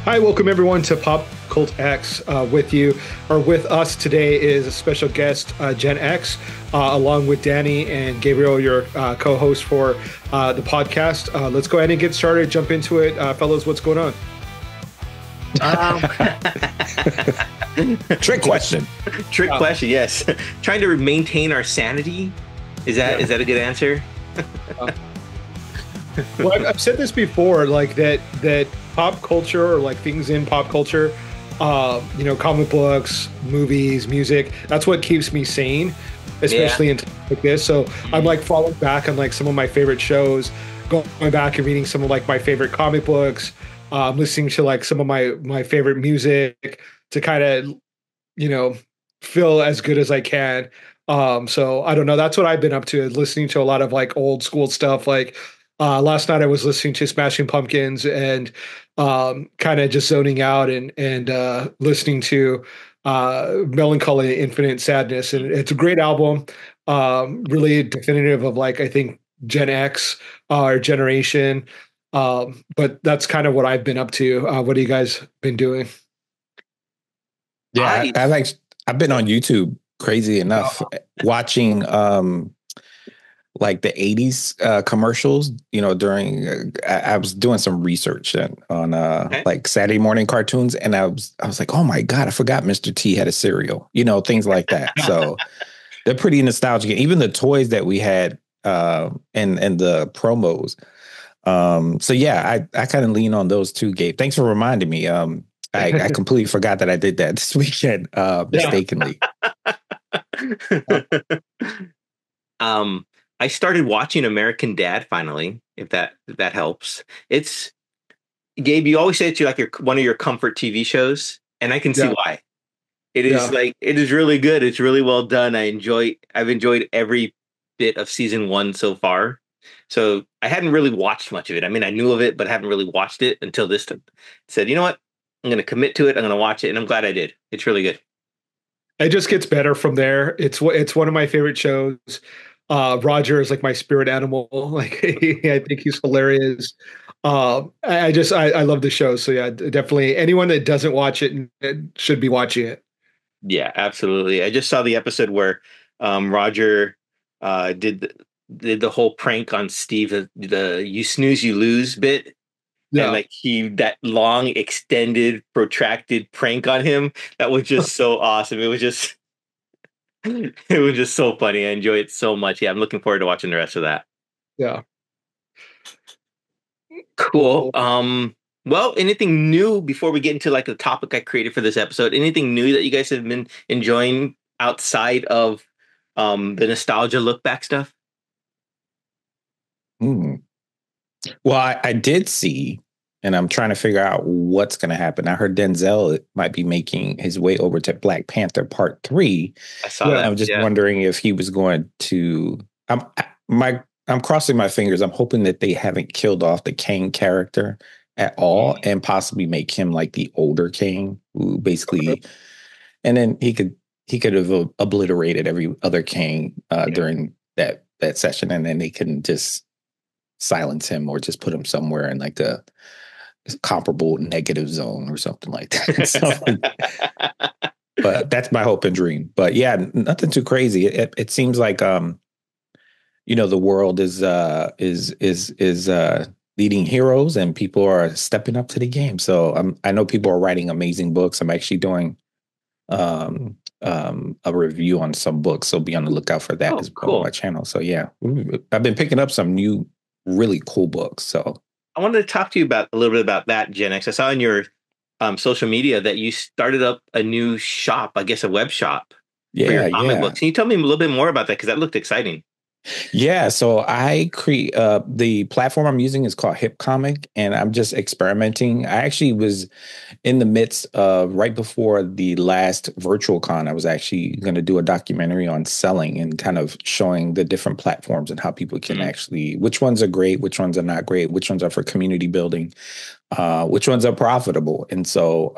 Hi, welcome everyone to PopCultX. With us today is a special guest, Gen X, along with Danny and Gabriel, your co-host for the podcast. Let's go ahead and get started, jump into it. Fellows, what's going on? Trick question. Trick question, yes. Trying to maintain our sanity. Is that a good answer? Well, I've said this before, like that pop culture, or like things in pop culture, comic books, movies, music, that's what keeps me sane, especially in times like this. So I'm like falling back on like some of my favorite shows, going back and reading some of like my favorite comic books, listening to like some of my favorite music to kind of, feel as good as I can. So I don't know. That's what I've been up to, listening to a lot of like old school stuff. Like last night I was listening to Smashing Pumpkins and kind of just zoning out and listening to Melancholy Infinite Sadness. And it's a great album, really definitive of like, I think Gen X, our generation. But that's kind of what I've been up to. What have you guys been doing? Yeah, I've been on YouTube, crazy enough, watching like the 80s commercials, during I was doing some research on like Saturday morning cartoons, and I was like, oh my God, I forgot Mr. T had a cereal, things like that. So they're pretty nostalgic. Even the toys that we had and the promos. So yeah, I kind of lean on those too, Gabe. Thanks for reminding me. I completely forgot that I did that this weekend mistakenly. I started watching American Dad finally, if that helps. It's Gabe, you always say it's one of your comfort TV shows, and I can see why. It is it is really good. It's really well done. I've enjoyed every bit of season 1 so far. So I hadn't really watched much of it. I mean, I knew of it, but haven't really watched it until this time. Said, you know what? I'm going to commit to it. I'm going to watch it, and I'm glad I did. It's really good. It just gets better from there. It's one of my favorite shows. Roger is like my spirit animal. Like I think he's hilarious. I love the show. So yeah, definitely anyone that doesn't watch it should be watching it. Yeah, absolutely. I just saw the episode where Roger did the whole prank on Steve, the you snooze you lose bit. Yeah. And like that long, extended, protracted prank on him, that was just so awesome. It was just so funny. I enjoy it so much. Yeah, I'm looking forward to watching the rest of that. Yeah. Cool. Well, anything new before we get into like the topic I created for this episode? Anything new that you guys have been enjoying outside of the nostalgia look back stuff? Well, I did see, and I'm trying to figure out what's going to happen. I heard Denzel might be making his way over to Black Panther Part 3. I saw that. I'm just wondering if he was going to. I'm crossing my fingers. I'm hoping that they haven't killed off the Kang character at all, and possibly make him like the older Kang, who basically, and then he could have obliterated every other Kang during that session, and then they couldn't just silence him or just put him somewhere in like a comparable negative zone or something like that. So, but that's my hope and dream. But yeah, nothing too crazy. It seems like the world is leading heroes, and people are stepping up to the game. So I know people are writing amazing books. I'm actually doing a review on some books, so be on the lookout for that as well on my channel. So yeah, I've been picking up some new really cool books. So I wanted to talk to you a little bit about that, Gen X. I saw in your social media that you started up a new shop, I guess a web shop for your comic books. Can you tell me a little bit more about that? Because that looked exciting. Yeah, so I create the platform I'm using is called Hip Comic, and I'm just experimenting. I actually was in the midst of, right before the last virtual con, I was actually going to do a documentary on selling and kind of showing the different platforms and how people can actually, which ones are great, which ones are not great, which ones are for community building, which ones are profitable. And so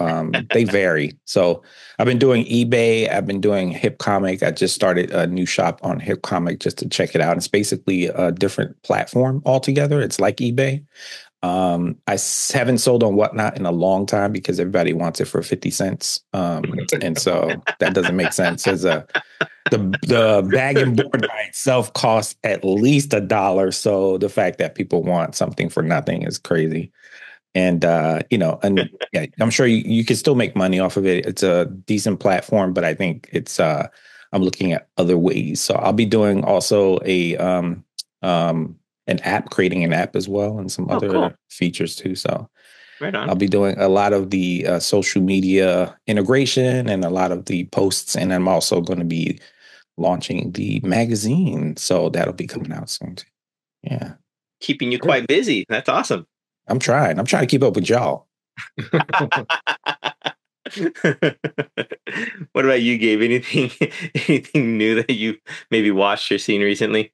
they vary. So I've been doing eBay. I've been doing Hip Comic. I just started a new shop on Hip Comic just to check it out. It's basically a different platform altogether. It's like eBay. Haven't sold on Whatnot in a long time because everybody wants it for 50 cents. And so that doesn't make sense. The bag and board by itself costs at least $1. So the fact that people want something for nothing is crazy. And and yeah, I'm sure you can still make money off of it. It's a decent platform, but I think I'm looking at other ways. So I'll be doing also an app, creating an app as well, and some other features too. So right on. I'll be doing a lot of the social media integration and a lot of the posts, and I'm also going to be launching the magazine. So that'll be coming out soon too. Yeah. Keeping you quite busy. That's awesome. I'm trying to keep up with y'all. What about you, Gabe? Anything new that you maybe watched or seen recently?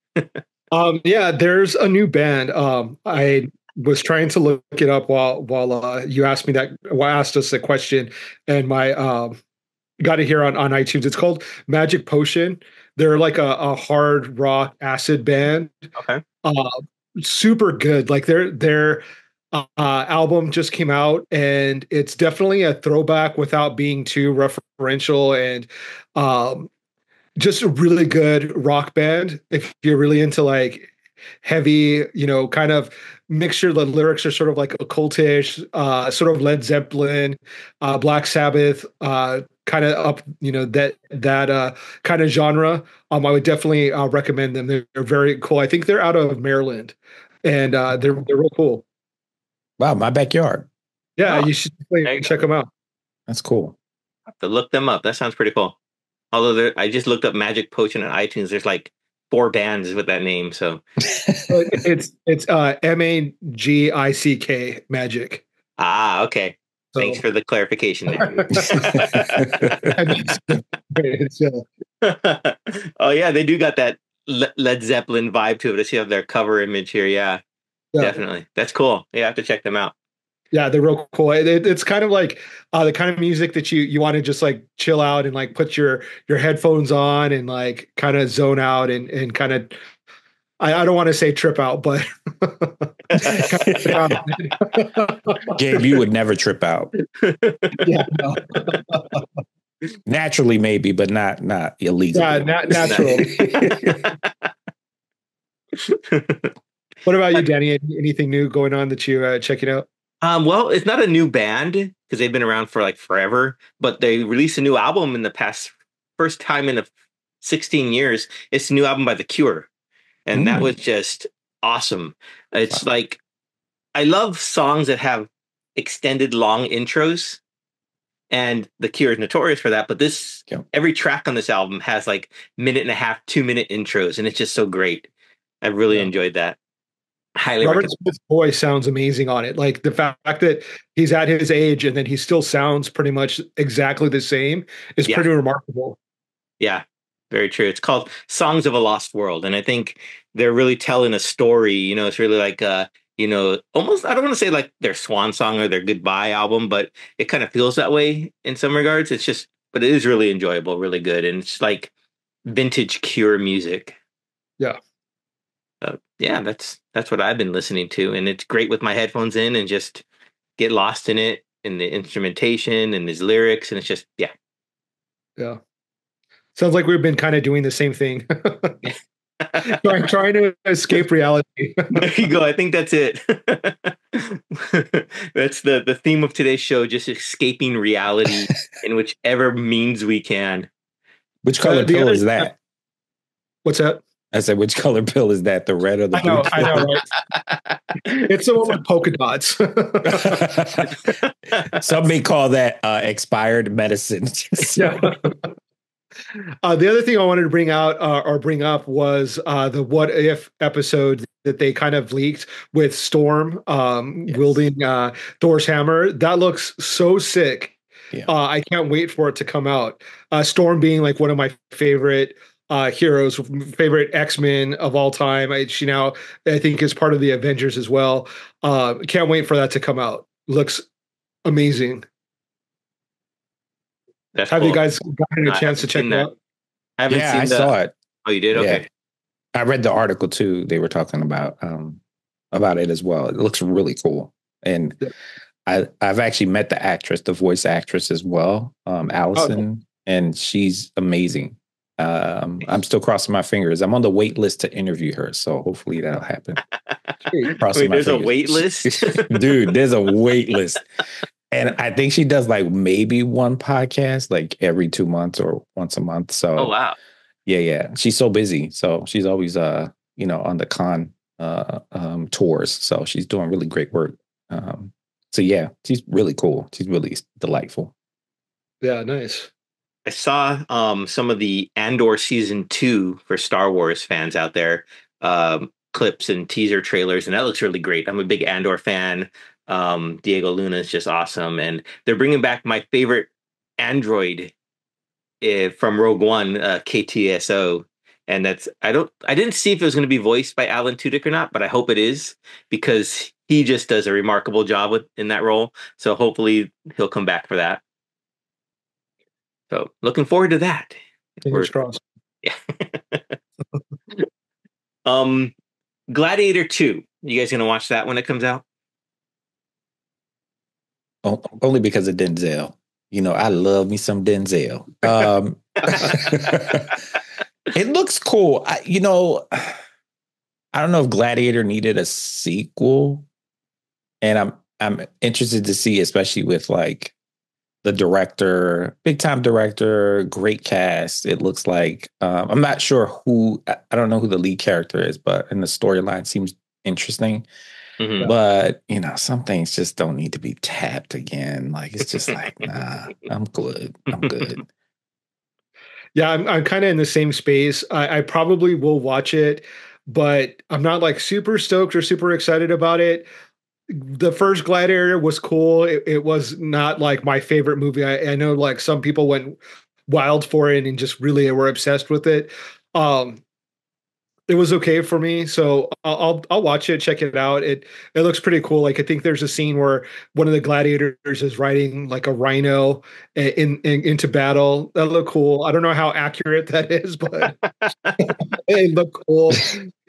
Yeah, there's a new band. I was trying to look it up while you asked us a question, and my got it here on iTunes. It's called Magic Potion. They're like a hard rock acid band. Okay. Super good. Like their album just came out, and it's definitely a throwback without being too referential, and just a really good rock band. If you're really into like heavy, kind of mixture, the lyrics are sort of like occultish, sort of Led Zeppelin, Black Sabbath, kind of up, that kind of genre. I would definitely recommend them. They're very cool. I think they're out of Maryland, and they're real cool. Wow, my backyard. Yeah, you should check them out. That's cool. I have to look them up. That sounds pretty cool. Although I just looked up Magic Potion on iTunes. There's like 4 bands with that name. So it's MAGICK, Magic. Ah, okay. So, thanks for the clarification there. Oh yeah, they do got that Led Zeppelin vibe to it. I see their cover image here. Yeah, definitely. That's cool. Yeah, I have to check them out. Yeah, they're real cool. It's kind of like the kind of music that you want to just like chill out and like put your headphones on and like kind of zone out and kind of, I don't want to say trip out, but Gabe, you would never trip out. Yeah, no. Naturally, maybe, but not illegally. Yeah, not natural. What about you, Danny? Anything new going on that you checking out? Well, it's not a new band because they've been around for like forever, but they released a new album in the first time in 16 years. It's a new album by The Cure. And that was just awesome. It's like, I love songs that have extended long intros, and The Cure is notorious for that. But every track on this album has like 1.5, 2-minute intros, and it's just so great. I really enjoyed that. Highly Robert Smith's voice sounds amazing on it. Like the fact that he's at his age and then he still sounds pretty much exactly the same is pretty remarkable. Yeah, very true. It's called Songs of a Lost World. And I think they're really telling a story. It's really like, almost, I don't want to say like their swan song or their goodbye album, but it kind of feels that way in some regards. But it is really enjoyable, really good. And it's like vintage Cure music. Yeah. Yeah, that's what I've been listening to, and it's great with my headphones in and just get lost in it, in the instrumentation and his lyrics, and it's just yeah. Sounds like we've been kind of doing the same thing, trying to escape reality. There you go. I think that's it. That's the theme of today's show: just escaping reality in whichever means we can. Which color pill is that? What's that? I said, which color pill is that? The red or the blue? I know, right? It's the one with polka dots. Some may call that expired medicine. Yeah. The other thing I wanted to bring up was the What If episode that they kind of leaked with Storm wielding Thor's hammer. That looks so sick. Yeah. I can't wait for it to come out. Storm being like one of my favorite heroes, favorite X-Men of all time. She now, I think, is part of the Avengers as well. Can't wait for that to come out. Looks amazing. That's Have cool. you guys gotten a chance to check it out? I haven't seen I saw it. Oh, you did? Okay. I read the article too. They were talking about about it as well. It looks really cool. And I've actually met the actress, the voice actress as well, Allison, and she's amazing. I'm still crossing my fingers. I'm on the wait list to interview her, so hopefully that'll happen. Wait, there's a wait list? Dude, there's a wait list. And I think she does like maybe one podcast like every 2 months or once a month. So oh wow. Yeah. She's so busy. So she's always on the con tours. So she's doing really great work. So yeah, she's really cool. She's really delightful. Yeah, nice. I saw some of the Andor season 2 for Star Wars fans out there, clips and teaser trailers, and that looks really great. I'm a big Andor fan. Diego Luna is just awesome, and they're bringing back my favorite android from Rogue One, KTSO, and I didn't see if it was going to be voiced by Alan Tudyk or not, but I hope it is, because he just does a remarkable job in that role. So hopefully he'll come back for that. So looking forward to that. Fingers crossed. Yeah. Gladiator 2. You guys gonna watch that when it comes out? Only because of Denzel. I love me some Denzel. It looks cool. I don't know if Gladiator needed a sequel, and I'm interested to see, especially with like the director, big time director, great cast. It looks like I'm not sure I don't know who the lead character is, but in the storyline seems interesting. Mm-hmm. But some things just don't need to be tapped again. Like it's just like, nah, I'm good. Yeah, I'm kind of in the same space. I probably will watch it, but I'm not like super stoked or super excited about it. The first Gladiator was cool. It was not like my favorite movie. I know like some people went wild for it and just really were obsessed with it. It was okay for me, so I'll watch it, check it out. It looks pretty cool. Like I think there's a scene where one of the gladiators is riding like a rhino into battle. That looked cool. I don't know how accurate that is, but it looked cool.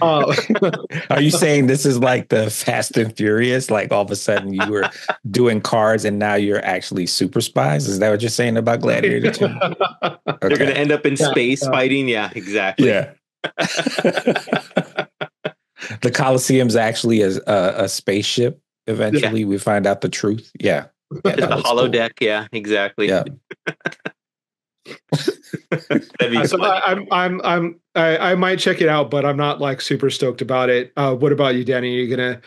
Are you saying this is like the Fast and Furious? Like all of a sudden you were doing cars and now you're actually super spies? Is that what you're saying about Gladiator 2? Okay. They're going to end up in space fighting. Yeah, exactly. Yeah. The Colosseum's actually a spaceship. Eventually, we find out the truth. Yeah, it's the holodeck. Cool. Yeah, exactly. Yeah. So I might check it out, but I'm not like super stoked about it. What about you, Danny? Are you gonna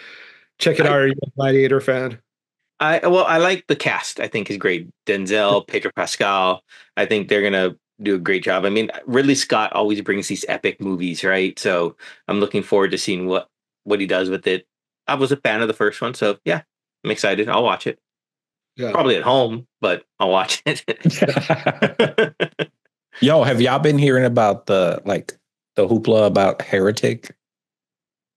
check it out? Or are you a Gladiator fan? I like the cast. I think is great. Denzel, Pedro Pascal. I think they're gonna do a great job. I mean, Ridley Scott always brings these epic movies, right? So I'm looking forward to seeing what he does with it. I was a fan of the first one, so yeah, I'm excited. I'll watch it. Yeah. Probably at home, but I'll watch it. Yo, have y'all been hearing about the hoopla about Heretic?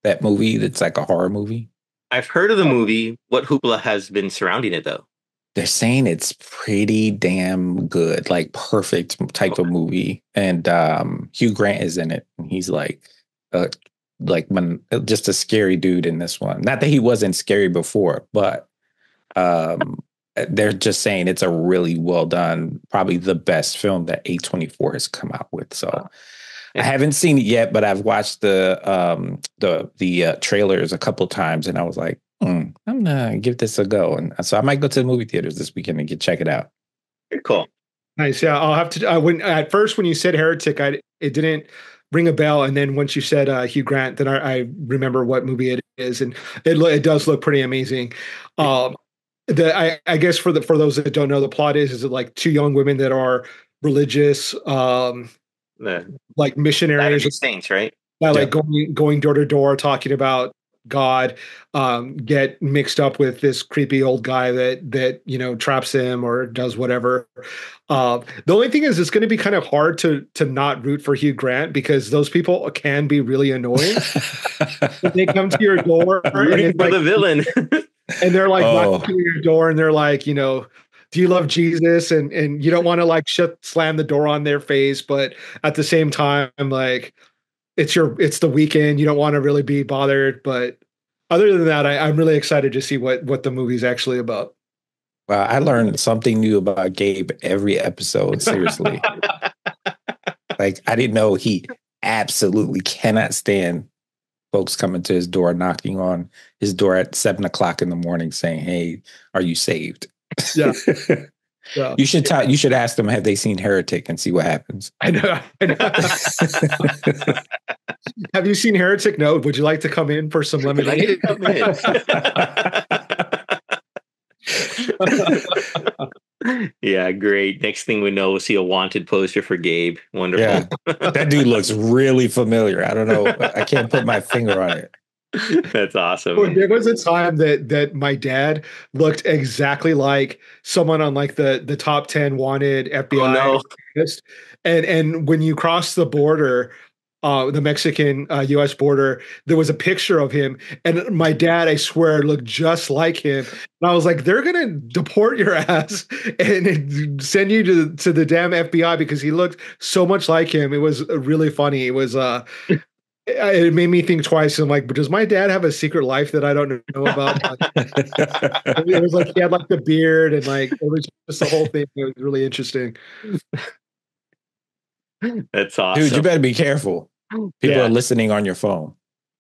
That movie that's like a horror movie? I've heard of the movie. What hoopla has been surrounding it, though? They're saying it's pretty damn good, like perfect type of movie. And Hugh Grant is in it. And he's just a scary dude in this one. Not that he wasn't scary before, but they're just saying it's a really well done, probably the best film that A24 has come out with. So I haven't seen it yet, but I've watched the trailers a couple times, and I was like, I'm gonna give this a go. And so I might go to the movie theaters this weekend and check it out. Very cool. Nice. Yeah, I'll have to. At first when you said Heretic, it didn't ring a bell, and then once you said Hugh Grant, then I remember what movie it is, and it does look pretty amazing. I guess for those that don't know, the plot is it like two young women that are religious, like missionaries, saints, right? Like going door to door talking about God, get mixed up with this creepy old guy that traps him or does whatever. The only thing is, it's going to be kind of hard to not root for Hugh Grant, because those people can be really annoying. When they come to your door rooting for the villain, and they're like knocking on your door, and they're like, do you love Jesus? And you don't want to slam the door on their face, but at the same time, like, it's the weekend. You don't want to really be bothered, but other than that, I'm really excited to see what the movie's actually about. Well, I learned something new about Gabe every episode. Seriously. Like, I didn't know he absolutely cannot stand folks coming to his door, knocking on his door at 7 o'clock in the morning saying, "Hey, are you saved?" Yeah. Yeah. You should ask them, have they seen Heretic, and see what happens. I know. Have you seen Heretic? No. Would you like to come in for some lemonade? Yeah, great. Next thing we know, we'll see a wanted poster for Gabe. Wonderful. Yeah. That dude looks really familiar. I don't know. I can't put my finger on it. That's awesome. Well, there was a time that my dad looked exactly like someone on like the top 10 wanted FBI list. And when you cross the border, the Mexican US border, there was a picture of him, and my dad, I swear, looked just like him. And I was like, they're gonna deport your ass and send you to the damn FBI because he looked so much like him. It was really funny. It was it made me think twice. I'm like, but does my dad have a secret life that I don't know about? It was like he had like the beard and like it was just the whole thing. It was really interesting. That's awesome. Dude, you better be careful. People are listening on your phone.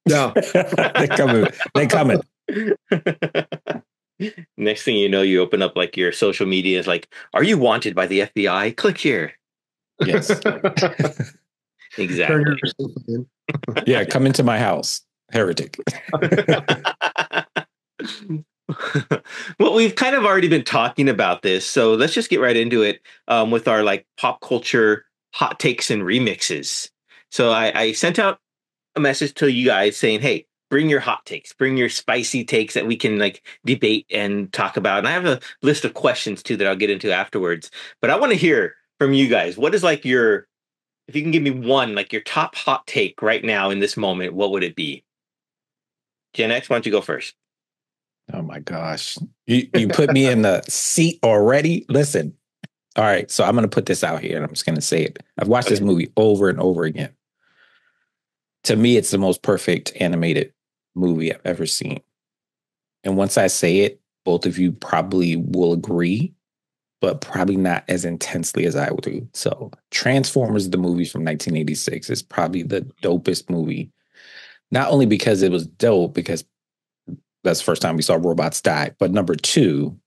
Yeah. They're coming. They're coming. Next thing you know, you open up like your social media is like, are you wanted by the FBI? Click here. Yes. Exactly. Yeah, come into my house. Heretic. Well, we've kind of already been talking about this, so let's just get right into it with our like pop culture hot takes and remixes. So I sent out a message to you guys saying, hey, bring your hot takes, bring your spicy takes that we can like debate and talk about. And I have a list of questions too that I'll get into afterwards. But I want to hear from you guys. What is like your, if you can give me one, like your top hot take right now in this moment, what would it be? Gen X, why don't you go first? Oh my gosh. You put me in the seat already? Listen. All right. So I'm going to put this out here and I'm just going to say it. I've watched this movie over and over again. To me, it's the most perfect animated movie I've ever seen. And once I say it, both of you probably will agree, but probably not as intensely as I would do. So Transformers, the movie from 1986, is probably the dopest movie. Not only because it was dope, because that's the first time we saw robots die, but number two,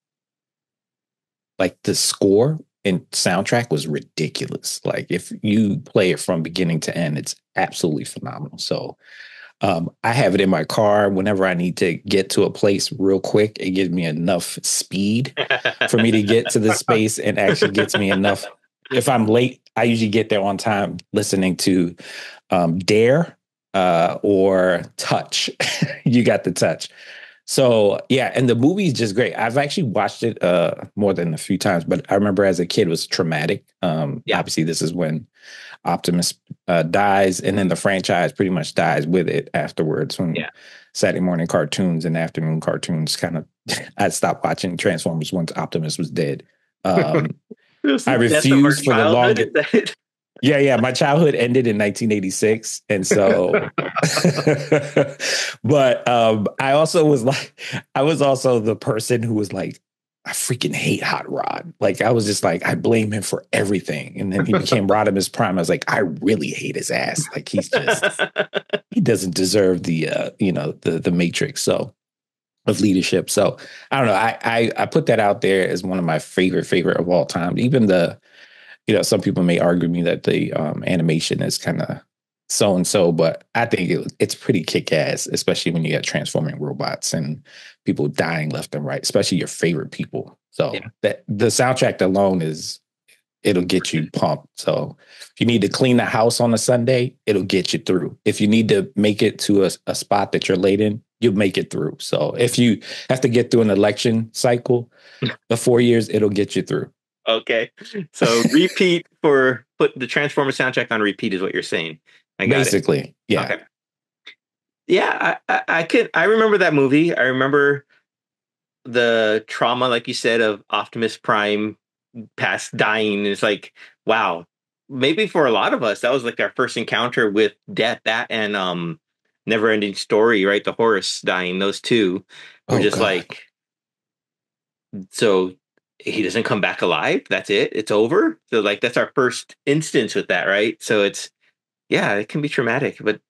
like the score and soundtrack was ridiculous. Like if you play it from beginning to end, it's absolutely phenomenal. So I have it in my car whenever I need to get to a place real quick. It gives me enough speed for me to get to the space and actually gets me enough. If I'm late, I usually get there on time listening to Dare or Touch. You got the touch. So, yeah, and the movie is just great. I've actually watched it more than a few times, but I remember as a kid it was traumatic. Obviously, this is when Optimus dies, and then the franchise pretty much dies with it afterwards when Saturday morning cartoons and afternoon cartoons kind of, I stopped watching Transformers once Optimus was dead. I refused for the longest. Yeah. My childhood ended in 1986. And so, but I was also the person who was like, I freaking hate Hot Rod. Like, I was just like, I blame him for everything. And then he became Rodimus Prime. I was like, I really hate his ass. Like, he doesn't deserve the matrix of leadership. So I don't know. I put that out there as one of my favorite of all time. Even some people may argue me that the animation is kind of so-and-so, but I think it's pretty kick-ass, especially when you got transforming robots and people dying left and right, especially your favorite people. So that the soundtrack alone it'll get you pumped. So if you need to clean the house on a Sunday, it'll get you through. If you need to make it to a spot that you're late in, you'll make it through. So if you have to get through an election cycle of 4 years, it'll get you through. Okay. So repeat put the Transformers soundtrack on repeat is what you're saying. I got Basically, it. yeah. Okay. Yeah, I remember that movie. I remember the trauma, like you said, of Optimus Prime past dying. It's like, wow. Maybe for a lot of us, that was like our first encounter with death. That and Never Ending Story, right? The horse dying. Those two were just God. like, so he doesn't come back alive. That's it. It's over. So like that's our first instance with that, right? So it's yeah, it can be traumatic, but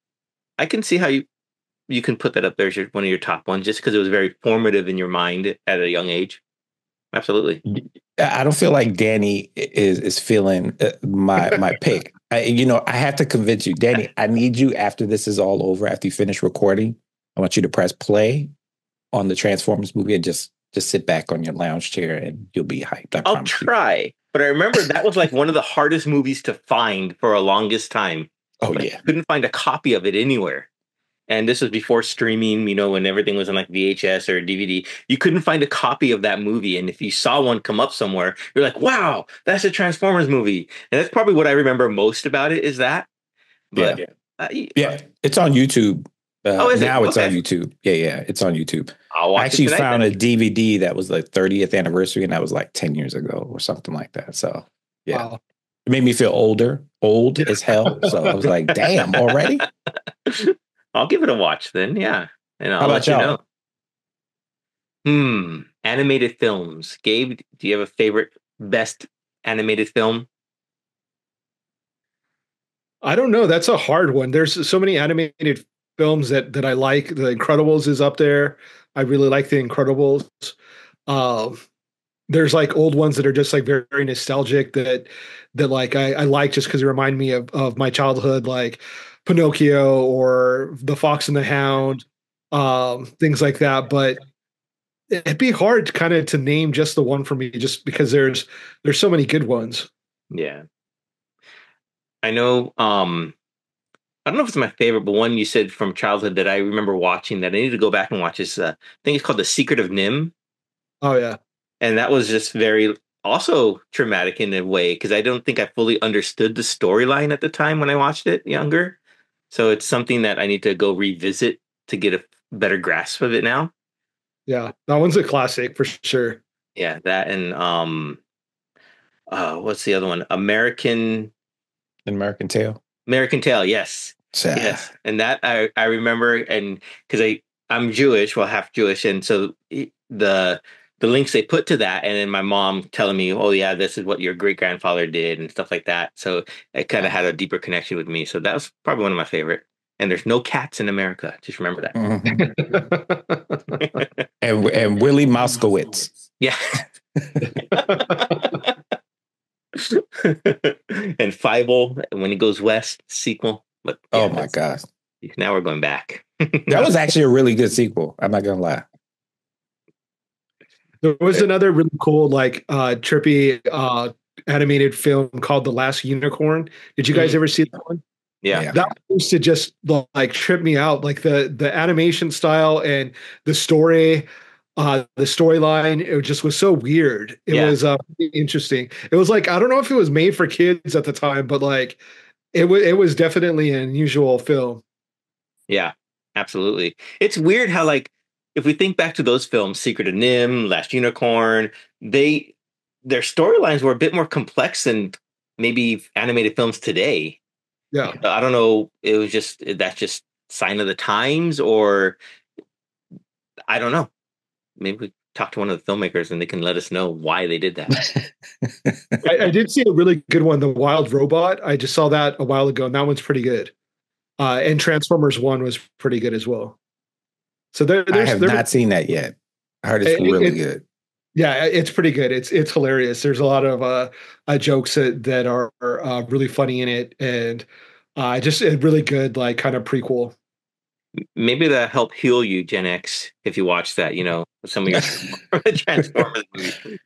I can see how you can put that up there as one of your top ones just because it was very formative in your mind at a young age. Absolutely. I don't feel like Danny is feeling my pick. I have to convince you, Danny. I need you after this is all over. After you finish recording, I want you to press play on the Transformers movie and just sit back on your lounge chair and you'll be hyped. I'll try. But I remember that was like one of the hardest movies to find for a longest time. Oh, like, yeah. I couldn't find a copy of it anywhere. And this was before streaming, when everything was on like VHS or DVD. You couldn't find a copy of that movie. And if you saw one come up somewhere, you're like, wow, that's a Transformers movie. And that's probably what I remember most about it is that. But yeah, it's on YouTube. Now it's on YouTube. Yeah, it's on YouTube. I actually found a DVD that was like 30th anniversary, and that was like 10 years ago or something like that. So, yeah. Wow. It made me feel old as hell. So I was like, damn, already? I'll give it a watch then, yeah. And I'll let you know. Animated films. Gabe, do you have a favorite best animated film? I don't know. That's a hard one. There's so many animated films that I like. The Incredibles is up there. I really like The Incredibles. There's like old ones that are just like very, very nostalgic that like I like just because they remind me of my childhood, like Pinocchio or The Fox and the Hound, things like that. But it'd be hard kind of to name just the one for me, just because there's so many good ones. Yeah, I know. I don't know if it's my favorite, but one you said from childhood that I remember watching that I need to go back and watch is I think it's called The Secret of Nim. Oh yeah, and that was just very also traumatic in a way because I don't think I fully understood the storyline at the time when I watched it younger. So it's something that I need to go revisit to get a better grasp of it now. Yeah, that one's a classic for sure. Yeah, that and what's the other one? American Tail. American Tail, yes. Yes. And that I remember, and because I'm Jewish, well, half Jewish, and so the links they put to that, and then my mom telling me, oh yeah, this is what your great grandfather did and stuff like that. So it kind of had a deeper connection with me. So that was probably one of my favorite. And there's no cats in America. Just remember that. Mm-hmm. and Willie Moskowitz. Yeah. And Fievel when he goes west sequel. But yeah, oh my gosh. Now we're going back. That was actually a really good sequel. I'm not gonna lie. There was another really cool, like trippy animated film called The Last Unicorn. Did you guys ever see that one? Yeah. That used to just like trip me out. Like the animation style and the story, the storyline, it just was so weird. It was interesting. It was like, I don't know if it was made for kids at the time, but like it was definitely an unusual film. Yeah, absolutely. It's weird how like if we think back to those films, Secret of Nim, Last Unicorn, their storylines were a bit more complex than maybe animated films today. Yeah. I don't know. It was that's just sign of the times, or I don't know. Maybe we talk to one of the filmmakers and they can let us know why they did that. I did see a really good one, The Wild Robot. I just saw that a while ago, and that one's pretty good. And Transformers 1 was pretty good as well. So I have not seen that yet. I heard it's really good. Yeah, it's pretty good. It's hilarious. There's a lot of jokes that are really funny in it, and just a really good like kind of prequel. Maybe that'll help heal you, Gen X, if you watch that. Some of your Transformers movies.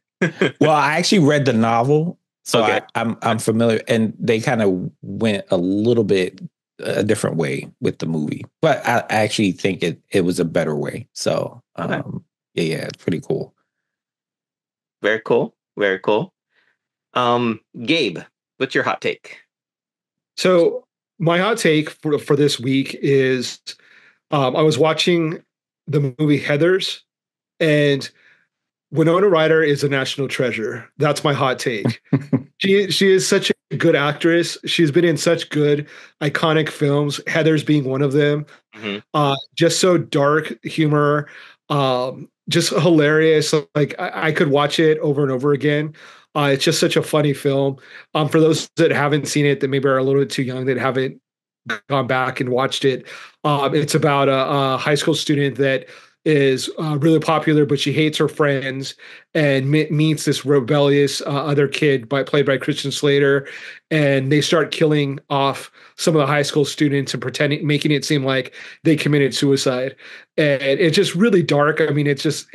Well, I actually read the novel, so okay. I'm familiar, and they kind of went a little bit a different way with the movie, but I actually think it was a better way. So yeah, it's pretty cool. Very cool. Very cool. Gabe, what's your hot take? So my hot take for this week is I was watching the movie Heathers, and Winona Ryder is a national treasure. That's my hot take. She is such good actress. She's been in such good, iconic films. Heather's being one of them. Hmm. Just so dark humor, just hilarious. Like I could watch it over and over again. It's just such a funny film. For those that haven't seen it, that maybe are a little bit too young, that haven't gone back and watched it, it's about a high school student that is really popular, but she hates her friends and meets this rebellious other kid played by Christian Slater, and they start killing off some of the high school students and pretending, making it seem like they committed suicide. And it's just really dark. I mean, it's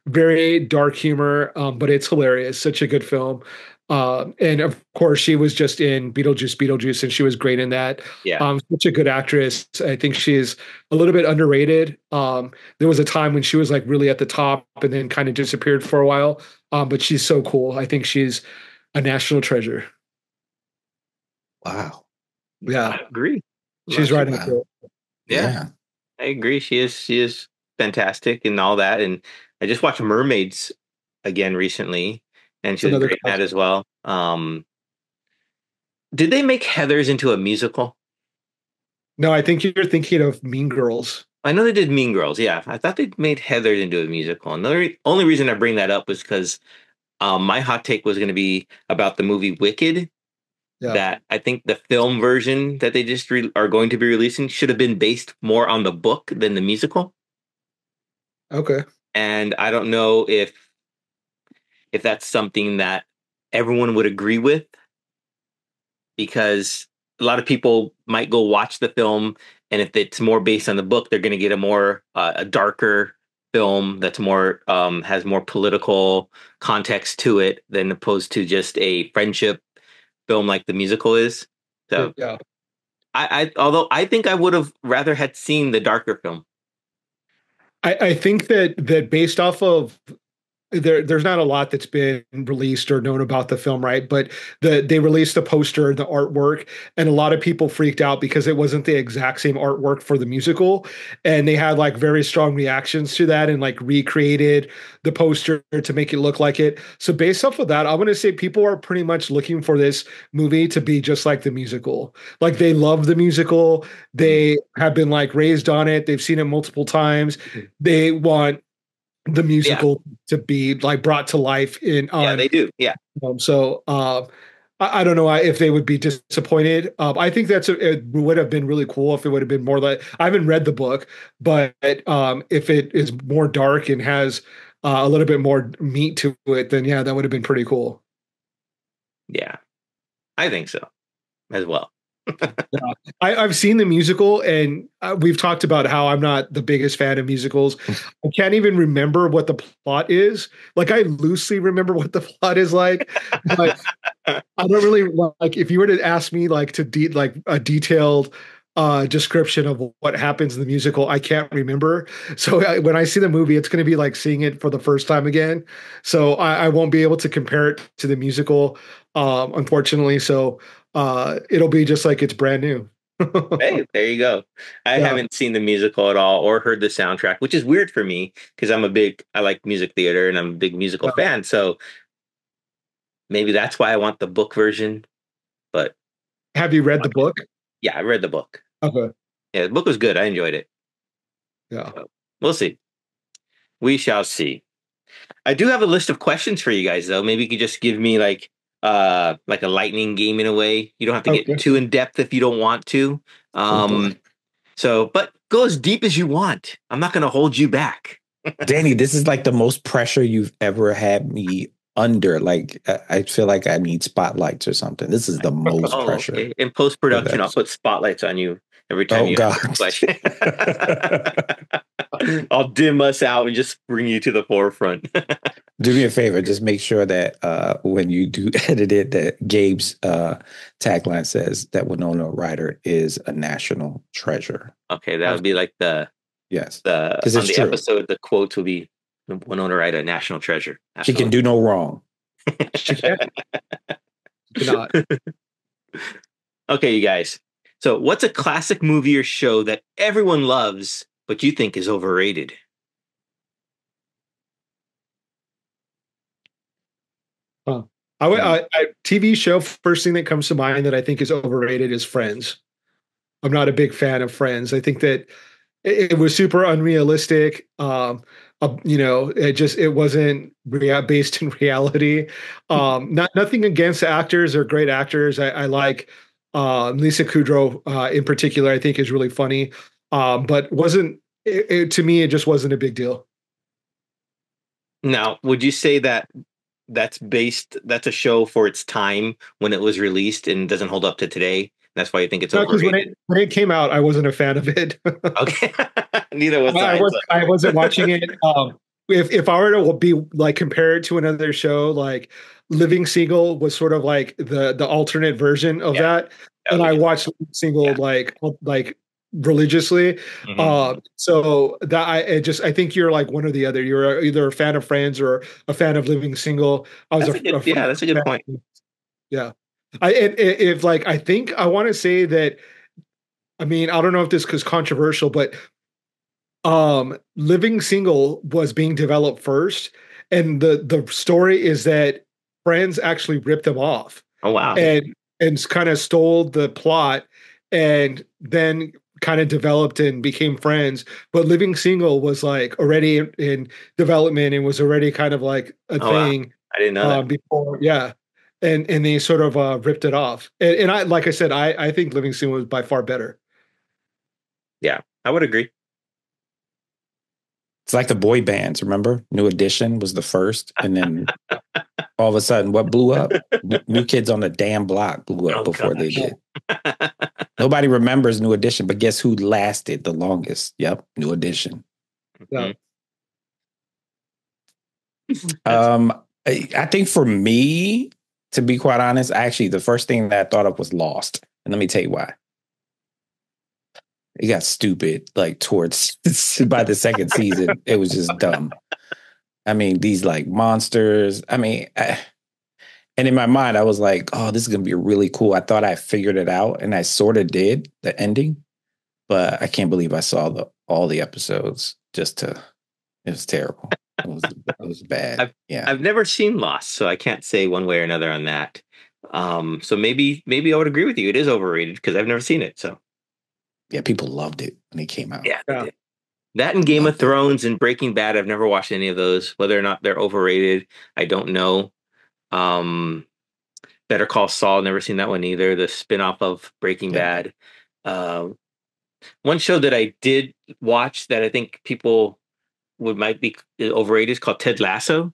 very dark humor, but it's hilarious. Such a good film. And of course, she was just in Beetlejuice, and she was great in that. Yeah. Such a good actress. I think she's a little bit underrated. There was a time when she was like really at the top and then kind of disappeared for a while. But she's so cool. I think she's a national treasure. Wow. Yeah, I agree. she's right up there. Yeah, I agree. She is fantastic and all that. And I just watched Mermaids again recently, and It's she was another great in that classic. as well. Did they make Heather's into a musical? No, I think you're thinking of Mean Girls. I know they did Mean Girls. Yeah, I thought they made Heather's into a musical. And the only reason I bring that up was because my hot take was going to be about the movie Wicked. Yeah. That I think the film version that they just are going to be releasing should have been based more on the book than the musical. Okay. And I don't know if that's something that everyone would agree with, because a lot of people might go watch the film, and if it's more based on the book, they're going to get a darker film that's more has more political context to it than opposed to just a friendship film like the musical is. So Yeah. although I think I would have rather had seen the darker film. I think that based off of there's not a lot that's been released or known about the film, right? But they released the poster, the artwork, and a lot of people freaked out because it wasn't the exact same artwork for the musical, and they had like very strong reactions to that and like recreated the poster to make it look like it. So based off of that, I'm going to say people are pretty much looking for this movie to be just like the musical. Like they love the musical, they have been like raised on it, they've seen it multiple times. They want the Yeah, musical to be like brought to life in yeah, on they do. Yeah, so I don't know if they would be disappointed. I think it would have been really cool if it would have been more like, I haven't read the book, but if it is more dark and has a little bit more meat to it, then yeah, that would have been pretty cool. yeah, I think so as well. Yeah. I've seen the musical, and we've talked about how I'm not the biggest fan of musicals. I can't even remember what the plot is. Like I loosely remember what the plot is like, but I don't really like. If you were to ask me like like a detailed description of what happens in the musical, I can't remember. So when I see the movie, it's going to be like seeing it for the first time again. So I won't be able to compare it to the musical, unfortunately. So it'll be just like it's brand new. Hey, there you go. I Yeah, haven't seen the musical at all or heard the soundtrack, which is weird for me because I like music theater and I'm a big musical yeah. fan. So maybe that's why I want the book version. But Have you read the book? yeah, I read the book. Okay. Yeah, the book was good. I enjoyed it. Yeah. So we'll see. We shall see. I do have a list of questions for you guys, though. Maybe you could just give me like a lightning game in a way. You don't have to get Okay. too in depth if you don't want to. Oh boy. But go as deep as you want. I'm not going to hold you back. Danny, this is like the most pressure you've ever had me under. Like I feel like I need spotlights or something. This is the most Oh, pressure okay. In post for production, I'll that. put spotlights on you every time Oh you God. answer a question. I'll dim us out and just bring you to the forefront. Do me a favor, just make sure that when you do edit it, that Gabe's tagline says that Winona Ryder is a national treasure. Okay, that would be like Yes, the because on it's the true. episode. The quote will be Winona Ryder, national treasure. She can Absolutely. do no wrong. She can't. She cannot. Okay, you guys. So, what's a classic movie or show that everyone loves but you think is overrated? Huh. TV show, first thing that comes to mind that I think is overrated is Friends. I'm not a big fan of Friends. I think that it was super unrealistic. It wasn't based in reality. Nothing against actors; they're great actors. I like Lisa Kudrow in particular. I think is really funny, but wasn't to me? It just wasn't a big deal. Now, would you say that that's a show for its time when it was released and doesn't hold up to today? That's why you think it's overrated. When it came out, I wasn't a fan of it. Okay, neither was I. I wasn't watching it. If I were to be like compare it to another show, like Living Single was sort of like the alternate version of that, and I watched Living Single like religiously. So that I think you're like one or the other. You're either a fan of Friends or a fan of Living Single. That's a good point. Yeah. I think I want to say that, I mean, I don't know if this is controversial, but Living Single was being developed first, and the story is that Friends actually ripped them off. Oh wow. And kind of stole the plot and then kind of developed and became Friends. But Living Single was like already in development and was already kind of like a thing. Wow. I didn't know that before. Yeah. And they sort of ripped it off. And I, like I said, I think Living Single was by far better. Yeah, I would agree. It's like the boy bands, remember? New Edition was the first. And then all of a sudden, what blew up? New Kids on the Damn Block blew up before they did. Nobody remembers New Edition, but guess who lasted the longest? Yep, New Edition. Yeah. I think for me, to be quite honest, actually, the first thing that I thought of was Lost. And let me tell you why. It got stupid, like towards by the second season. It was just dumb. I mean, these like monsters. I mean, and in my mind, I was like, oh, this is going to be really cool. I thought I figured it out, and I sort of did, the ending. But I can't believe I saw all the episodes it was terrible. It was bad. I've never seen Lost, so I can't say one way or another on that. So maybe I would agree with you. It is overrated because I've never seen it. So yeah, people loved it when it came out. Yeah. That and Game of Thrones and Breaking Bad. I've never watched any of those. Whether or not they're overrated, I don't know. Better Call Saul, never seen that one either. The spinoff of Breaking Bad. One show that I did watch that I think people might be overrated is called Ted Lasso.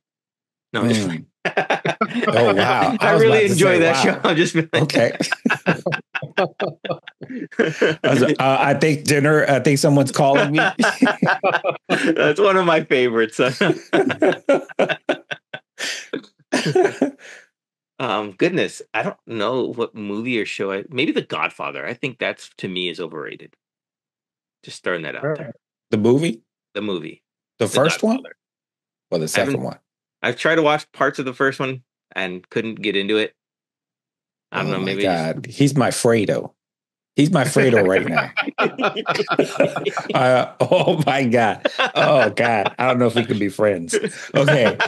No, I'm just like, oh wow! I really enjoy that show. I'm just like, okay. I think someone's calling me. That's one of my favorites. Goodness, I don't know what movie or show. Maybe The Godfather. I think that's, to me, is overrated. Just throwing that out there. The movie. The first one? Or the second one? I've tried to watch parts of the first one and couldn't get into it. I don't know. Maybe God. He's my Fredo. He's my Fredo right now. Oh my God. Oh God. I don't know if we can be friends. Okay.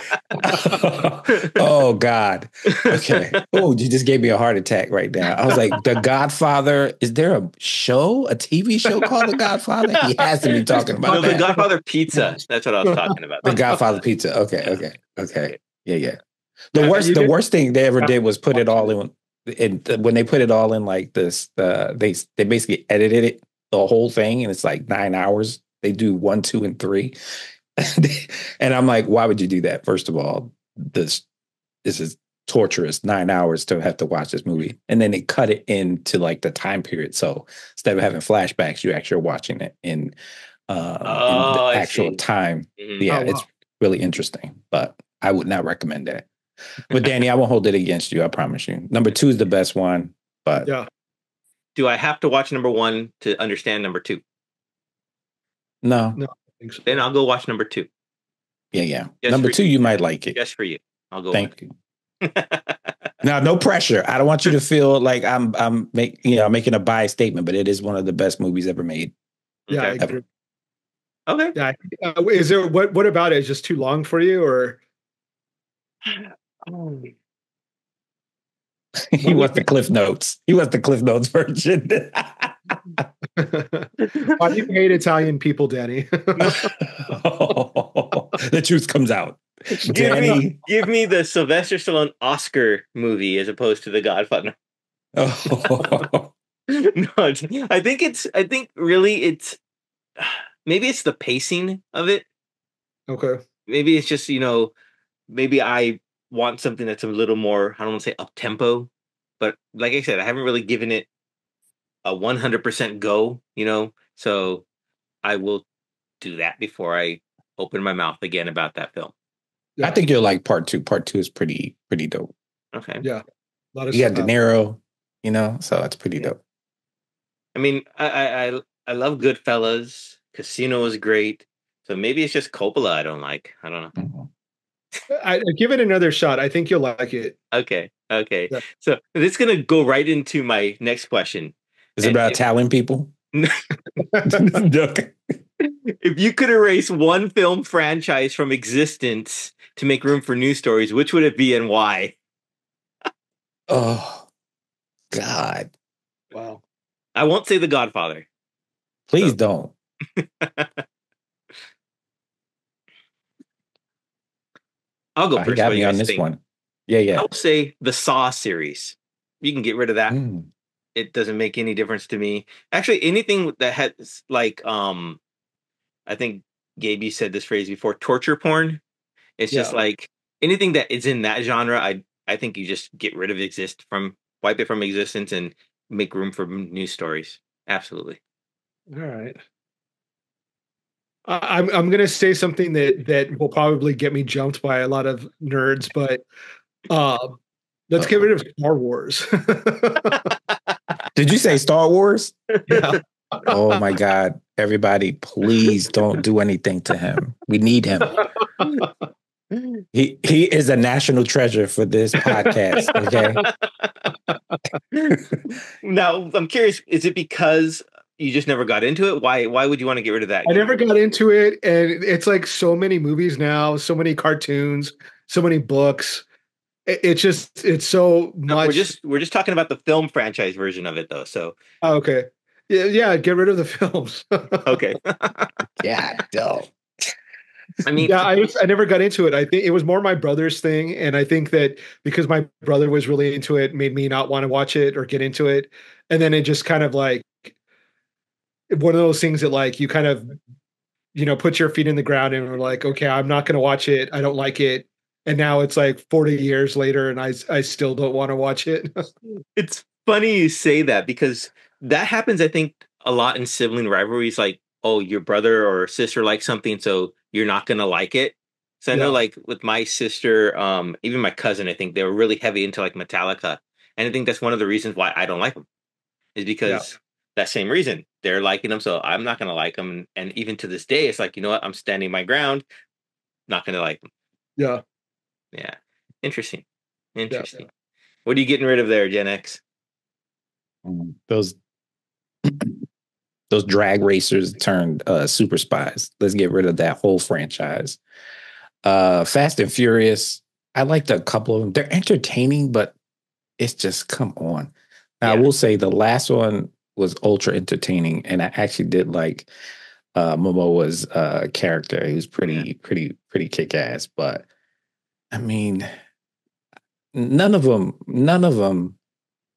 Oh God. Okay. Oh, you just gave me a heart attack right now. I was like, The Godfather. Is there a TV show called The Godfather? He has to be talking about that. The Godfather Pizza. That's what I was talking about. The Godfather Pizza. Okay. Yeah. The worst thing they ever did was put it all in. And when they put it all in like this, they basically edited it, the whole thing, and it's like 9 hours. They do 1, 2, and 3, and I'm like, why would you do that? First of all, this is torturous. 9 hours to have to watch this movie, and then they cut it into like the time period. So instead of having flashbacks, you actually are watching it in the actual time. Mm-hmm. Yeah, it's really interesting, but I would not recommend that. But Danny, I won't hold it against you. I promise you. Number 2 is the best one. But yeah, do I have to watch number 1 to understand number 2? No. I think so. Then I'll go watch number 2. Yeah. Number 2, you might like it. Just for you. I'll go. Thank you. Now, no pressure. I don't want you to feel like I'm making a biased statement, but it is one of the best movies ever made. Yeah. Okay. Okay. Yeah. Is there what about it? Is it just too long for you, or? He wants the Cliff Notes. He wants the Cliff Notes version. Why do you hate Italian people, Danny? The truth comes out. Give me the Sylvester Stallone Oscar movie as opposed to The Godfather. Oh. No, I think really it's maybe it's the pacing of it. Okay. Maybe it's just, maybe I want something that's a little more, I don't want to say up tempo, but like I said, I haven't really given it a 100% go, so I will do that before I open my mouth again about that film. Yeah. I think you'll like part 2. Part 2 is pretty dope. Okay. Yeah. A lot of you got De Niro, so it's pretty dope. I mean, I love Goodfellas. Casino is great. So maybe it's just Coppola I don't like. I don't know. Mm-hmm. I give it another shot. I think you'll like it. Okay. Yeah. So this is going to go right into my next question. Is it about Italian people? If you could erase one film franchise from existence to make room for new stories, which would it be and why? Oh, God. Wow. I won't say The Godfather. Please don't. I'll go first. He got me on this one. Yeah. I'll say the Saw series. You can get rid of that. Mm. It doesn't make any difference to me. Actually, anything that has I think Gabe said this phrase before, torture porn. It's just like anything that is in that genre. I think you just get rid of wipe it from existence and make room for new stories. Absolutely. All right. I'm going to say something that will probably get me jumped by a lot of nerds, but let's get rid of Star Wars. Did you say Star Wars? Yeah. Oh my God. Everybody, please don't do anything to him. We need him. He is a national treasure for this podcast. Okay. Now, I'm curious, is it because you just never got into it? Why would you want to get rid of that? I never got into it, and it's like so many movies now, so many cartoons, so many books. It's so much. We're just talking about the film franchise version of it, though. So okay, yeah, get rid of the films. Okay. Yeah, dope. I mean, yeah, I never got into it. I think it was more my brother's thing, and I think that because my brother was really into it, made me not want to watch it or get into it, and then it just kind of like one of those things that like you kind of put your feet in the ground and were like, okay, I'm not going to watch it. I don't like it. And now it's like 40 years later and I still don't want to watch it. It's funny you say that because that happens, I think, a lot in sibling rivalries. Like, oh, your brother or sister likes something, so you're not going to like it. So I know like with my sister, even my cousin, I think they were really heavy into like Metallica. And I think that's one of the reasons why I don't like them is because that same reason. They're liking them, so I'm not going to like them. And even to this day, it's like, you know what? I'm standing my ground. Not going to like them. Yeah. Yeah. Interesting. Yeah. What are you getting rid of there, Gen X? Those drag racers turned super spies. Let's get rid of that whole franchise. Fast and Furious. I liked a couple of them. They're entertaining, but it's just, come on. Now, I will say the last one was ultra entertaining, and I actually did like Momoa's character. He was pretty kick-ass. But I mean, none of them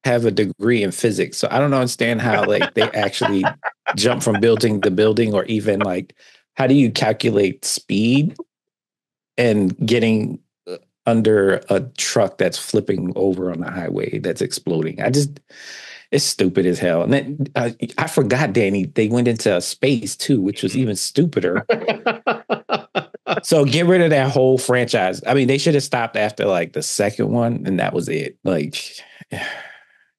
have a degree in physics, so I don't understand how like they actually jump from building to building, or even like how do you calculate speed and getting under a truck that's flipping over on the highway that's exploding. It's stupid as hell. And then I forgot, Danny, they went into space too, which was even stupider. So get rid of that whole franchise. I mean, they should have stopped after like the second one, and that was it. Like,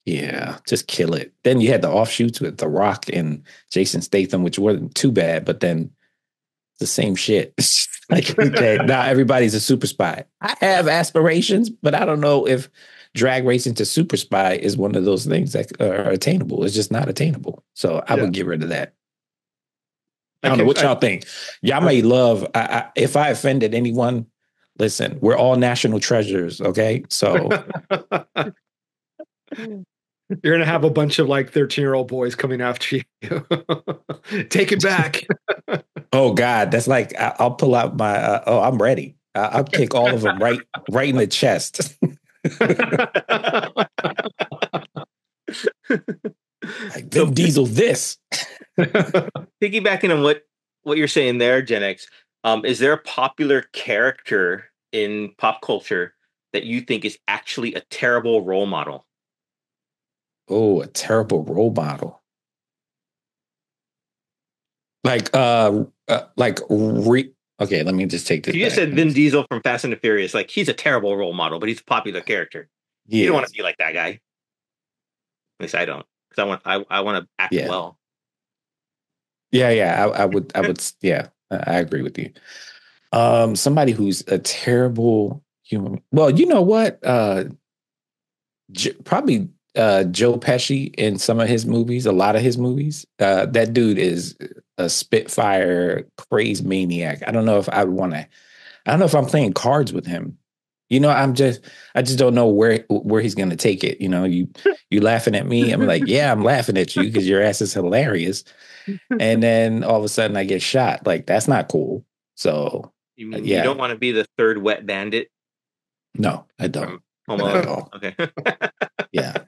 yeah, just kill it. Then you had the offshoots with The Rock and Jason Statham, which wasn't too bad, but then the same shit. Like, okay, now everybody's a super spy. I have aspirations, but I don't know if drag racing to super spy is one of those things that are attainable. It's just not attainable. So I would get rid of that. I don't know what y'all think. Y'all may love, if I offended anyone, listen, we're all national treasures, okay? So You're gonna have a bunch of like 13-year-old boys coming after you. Take it back. Oh God, that's like I'll pull out my. I'm ready. I'll kick all of them right in the chest. Like Vin Diesel, this. Piggybacking on what you're saying there, Gen X, is there a popular character in pop culture that you think is actually a terrible role model? Oh, a terrible role model. Like okay, let me just take this. You just said Vin Diesel from Fast and the Furious. Like, he's a terrible role model, but he's a popular character. You don't want to be like that guy. At least I don't, because I want to act well. Yeah. I would. Yeah, I agree with you. Somebody who's a terrible human. Well, you know what? Probably Joe Pesci in some of his movies, a lot of his movies. That dude is a spitfire, crazy maniac. I don't know if I want to. I don't know if I'm playing cards with him. You know, I just don't know where he's going to take it. You know, you laughing at me. I'm like, yeah, I'm laughing at you because your ass is hilarious. And then all of a sudden I get shot. Like, that's not cool. So you don't want to be the third wet bandit? No, I don't. Not at all. Okay. Yeah.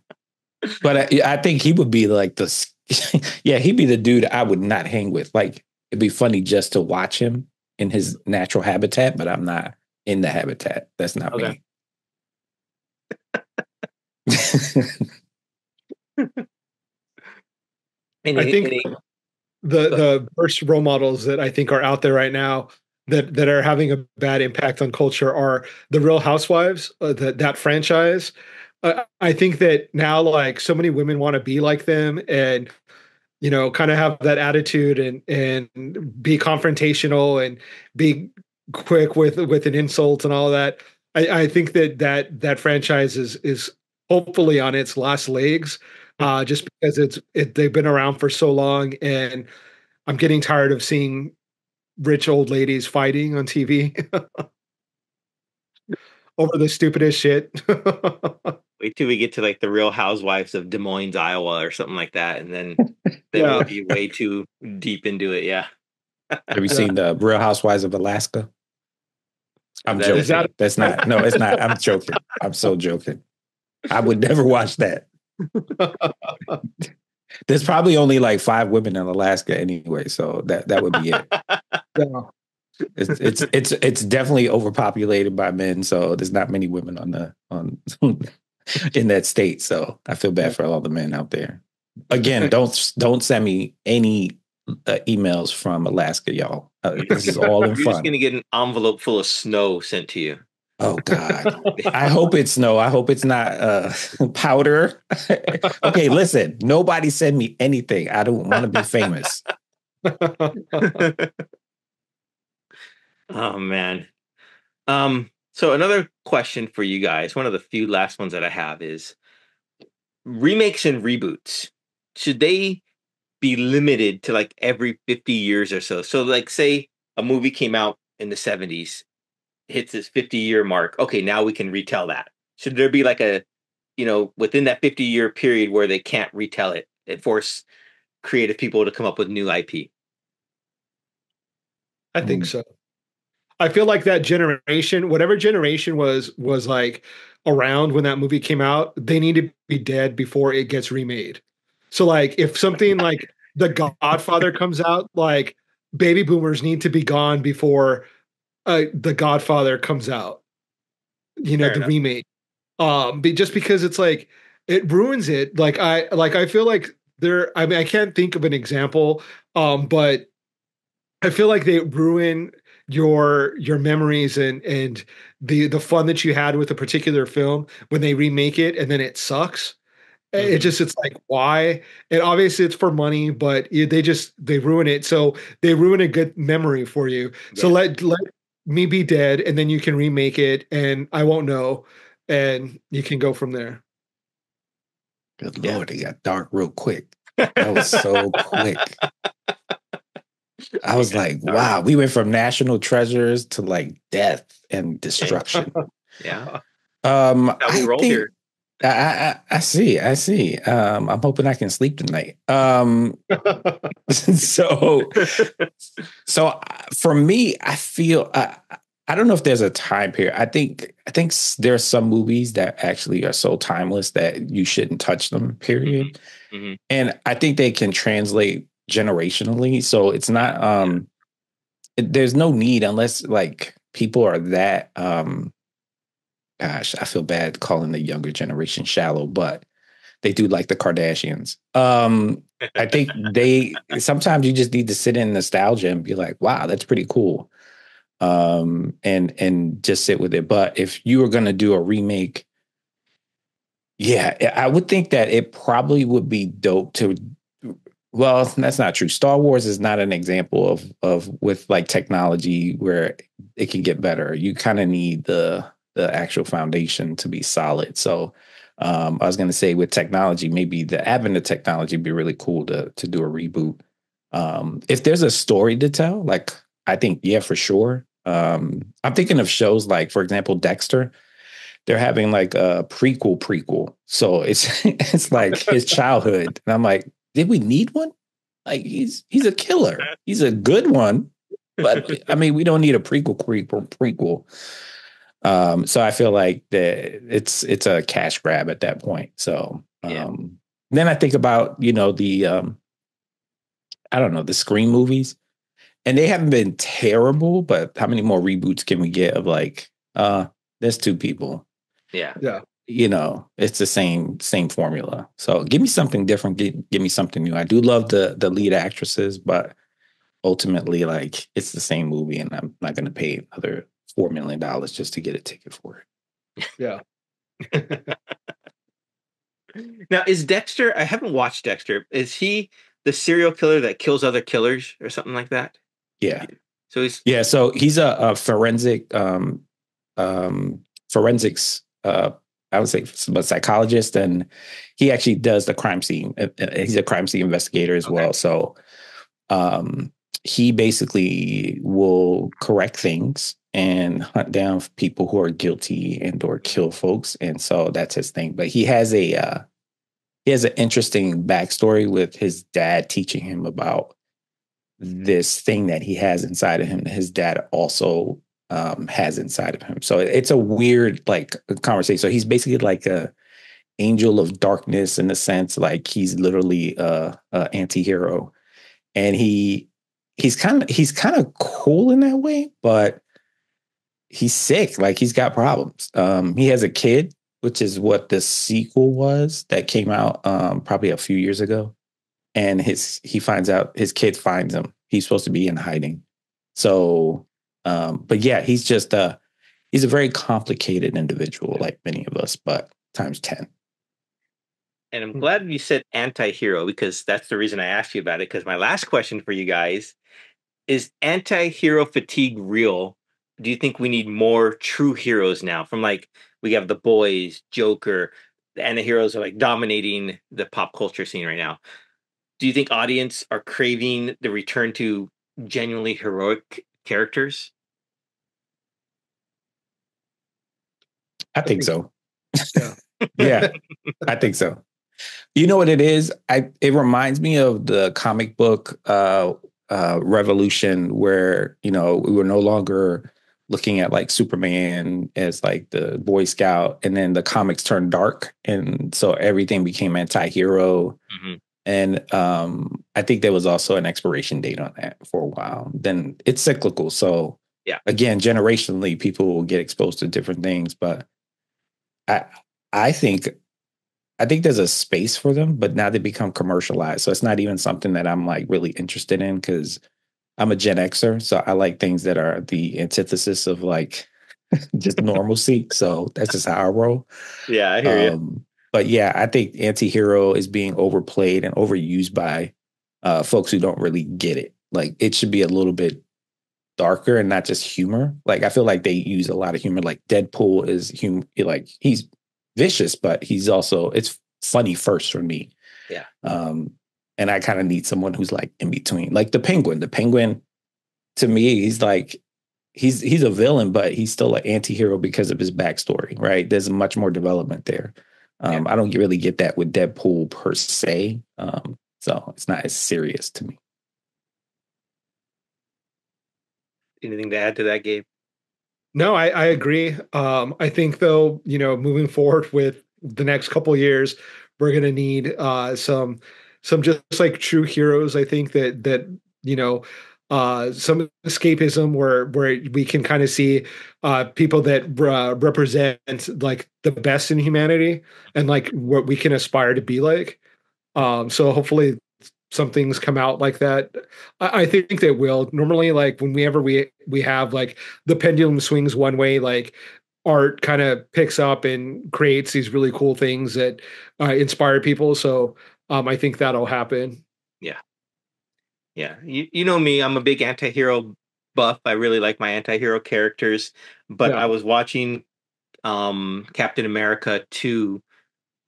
But I think he would be like he'd be the dude I would not hang with. Like, it'd be funny just to watch him in his natural habitat, but I'm not in the habitat. That's not me. I think the worst role models that I think are out there right now that are having a bad impact on culture are the Real Housewives, that franchise. I think that now, like, so many women want to be like them and, you know, kind of have that attitude and be confrontational and be quick with an insult and all that. I think that franchise is hopefully on its last legs, just because they've been around for so long, and I'm getting tired of seeing rich old ladies fighting on TV over the stupidest shit. Wait till we get to like the Real Housewives of Des Moines, Iowa, or something like that, and then we'll be way too deep into it. Yeah. Have you seen the Real Housewives of Alaska? I'm joking. That's not. No, it's not. I'm joking. I'm so joking. I would never watch that. There's probably only like 5 women in Alaska anyway, so that would be it. Yeah. It's definitely overpopulated by men, so there's not many women on in that state. So I feel bad for all the men out there. Again, don't send me any emails from Alaska, y'all. This is all in fun. You're just gonna get an envelope full of snow sent to you. Oh God! I hope it's snow. I hope it's not powder. Okay, listen. Nobody send me anything. I don't want to be famous. Oh man. So another question for you guys, one of the few last ones that I have, is remakes and reboots. Should they be limited to like every 50 years or so? So like, say a movie came out in the 70s, hits its 50-year mark. Okay, now we can retell that. Should there be like a, within that 50-year period where they can't retell it and force creative people to come up with new IP? I think so. I feel like that generation, whatever generation was like around when that movie came out, they need to be dead before it gets remade. So like, if something like The Godfather comes out, like, baby boomers need to be gone before The Godfather comes out. The remake. Just because it's like, it ruins it. I feel like I mean, I can't think of an example, but I feel like they ruin your memories and the fun that you had with a particular film when they remake it and then it sucks. Mm-hmm. It's like, why? And obviously it's for money, but they ruin it. So they ruin a good memory for you. Yeah. So let me be dead, and then you can remake it and I won't know, and you can go from there. Good Lord, it got dark real quick. That was so quick. I was like, wow, we went from national treasures to like death and destruction. Yeah. I think, here. I see. I see. I'm hoping I can sleep tonight. So for me, I feel I don't know if there's a time period. I think there are some movies that actually are so timeless that you shouldn't touch them. Period. Mm-hmm. And I think they can translate generationally. So it's not. There's no need unless like people are that. Gosh, I feel bad calling the younger generation shallow, but they do like the Kardashians. I think they sometimes you just need to sit in nostalgia and be like, wow, that's pretty cool. And just sit with it. But if you were gonna do a remake, yeah, I would think that it probably would be dope to well, that's not true. Star Wars is not an example of with like technology where it can get better. You kind of need the actual foundation to be solid. So I was going to say with technology, maybe the advent of technology would be really cool to do a reboot. If there's a story to tell, like I think, yeah, for sure. I'm thinking of shows like, for example, Dexter. They're having like a prequel. So it's it's like his childhood. And I'm like, did we need one? Like he's a killer. He's a good one. But I mean, we don't need a prequel. So I feel like that it's a cash grab at that point. So then I think about, the I don't know, the Scream movies. And they haven't been terrible, but how many more reboots can we get of like, there's two people. Yeah. Yeah. It's the same formula. So give me something different. Give me something new. I do love the lead actresses, but ultimately, like it's the same movie, and I'm not going to pay another $4 million just to get a ticket for it. Yeah. Now, is Dexter? I haven't watched Dexter. Is he the serial killer that kills other killers or something like that? Yeah. So he's a forensics. I would say a psychologist, and he actually does the crime scene. He's a crime scene investigator as well. So he basically will correct things and hunt down people who are guilty and or kill folks. And so that's his thing. But he has an interesting backstory with his dad teaching him about this thing that he has inside of him that his dad also has inside of him. So it's a weird like conversation. So he's basically like a angel of darkness in a sense, like he's literally a anti-hero, and he's kind of cool in that way, but he's sick. Like he's got problems. He has a kid, which is what the sequel was that came out probably a few years ago. And he finds out his kid finds him. He's supposed to be in hiding. So, but yeah, he's a very complicated individual, like many of us, but times 10. And I'm glad you said anti-hero, because that's the reason I asked you about it. Because my last question for you guys is anti-hero fatigue real? Do you think we need more true heroes now? From like, we have The Boys, Joker, and the heroes are like dominating the pop culture scene right now. Do you think audience are craving the return to genuinely heroic characters? I think so. Yeah. Yeah, I think so. You know what it is? It reminds me of the comic book revolution where, we were no longer looking at like Superman as like the Boy Scout, and then the comics turned dark. And so everything became anti-hero. Mm-hmm. And I think there was also an expiration date on that for a while. Then it's cyclical. So again, generationally, people will get exposed to different things. But I think there's a space for them, but now they become commercialized. So it's not even something that I'm like really interested in, because I'm a Gen Xer. So I like things that are the antithesis of like just normalcy. So that's just how I roll. Yeah, I hear you. But yeah, I think anti-hero is being overplayed and overused by folks who don't really get it. Like it should be a little bit darker and not just humor. Like I feel like they use a lot of humor. Like Deadpool is like he's vicious, but he's also it's funny first for me. Yeah. And I kind of need someone who's like in between. Like the Penguin. The Penguin, to me, he's like he's a villain, but he's still an anti-hero because of his backstory, right? There's much more development there. I don't really get that with Deadpool per se. So it's not as serious to me. Anything to add to that, Gabe? No, I agree. I think though, moving forward with the next couple of years, we're gonna need some just like true heroes. I think that some escapism where we can kind of see people that represent like the best in humanity and like what we can aspire to be like. So hopefully some things come out like that. I think they will. Normally, like whenever we have like the pendulum swings one way, like art kind of picks up and creates these really cool things that inspire people. So I think that'll happen. Yeah. Yeah. You know me, I'm a big anti-hero buff. I really like my anti-hero characters, but I was watching Captain America 2,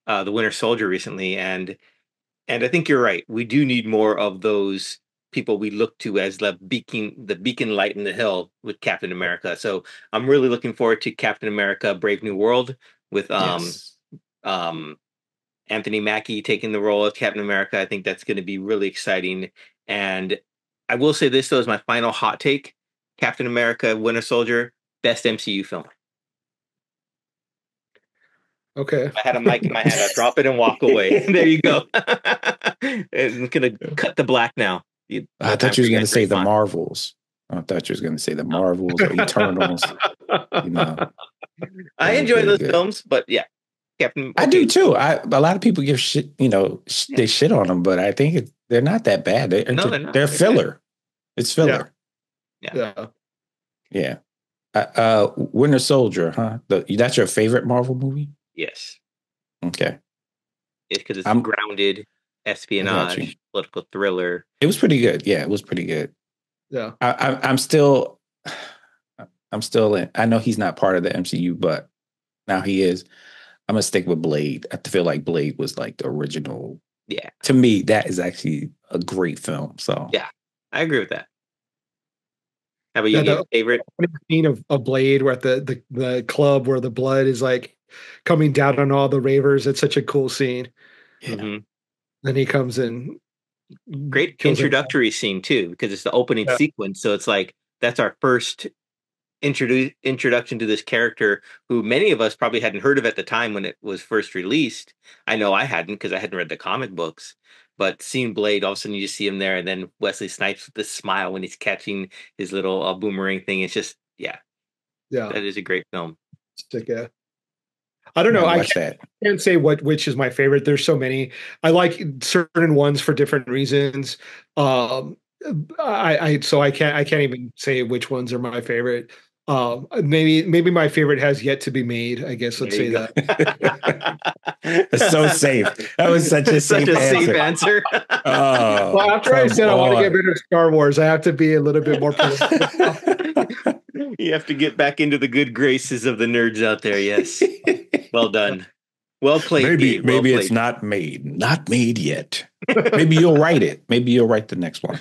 The Winter Soldier recently, and I think you're right. We do need more of those people we look to as the beacon light in the hill with Captain America. So I'm really looking forward to Captain America: Brave New World with Anthony Mackie taking the role of Captain America. I think that's going to be really exciting. And I will say this though, is my final hot take: Captain America: Winter Soldier, best MCU film. Okay. If I had a mic in my hand, I'd drop it and walk away. There you go. I'm going to cut the black now. I thought you were going to say the Marvels. I thought you were going to say the Marvels or Eternals. I enjoy those films, but yeah. Captain. I do too. A lot of people give shit, they shit on them, but I think they're not that bad. They're not. They're filler. It's filler. Yeah. Winter Soldier, huh? That's your favorite Marvel movie? Yes. Okay. Because it's grounded, espionage, political thriller. It was pretty good. Yeah, it was pretty good. Yeah. I'm still in. I know he's not part of the MCU, but now he is. I'm gonna stick with Blade. I feel like Blade was like the original. Yeah. To me, that is actually a great film. So yeah, I agree with that. How about you? The favorite scene of Blade, where at the club where the blood is like coming down on all the ravers. It's such a cool scene. Yeah. Mm-hmm. Then he comes in. Great introductory scene too, because it's the opening sequence. So it's like that's our first introduction to this character who many of us probably hadn't heard of at the time when it was first released. I know I hadn't because I hadn't read the comic books. But seeing Blade, all of a sudden you just see him there, and then Wesley Snipes with the smile when he's catching his little boomerang thing. It's just, that is a great film. I don't know. I can't say which is my favorite. There's so many. I like certain ones for different reasons. I can't even say which ones are my favorite. Maybe my favorite has yet to be made. I guess let's say that. It's so safe. That was such a safe answer. Well, after I said I want to get rid of Star Wars, I have to be a little bit more political. You have to get back into the good graces of the nerds out there. Yes. Well done. Well played. Maybe it's not made. Not made yet. Maybe you'll write it. Maybe you'll write the next one.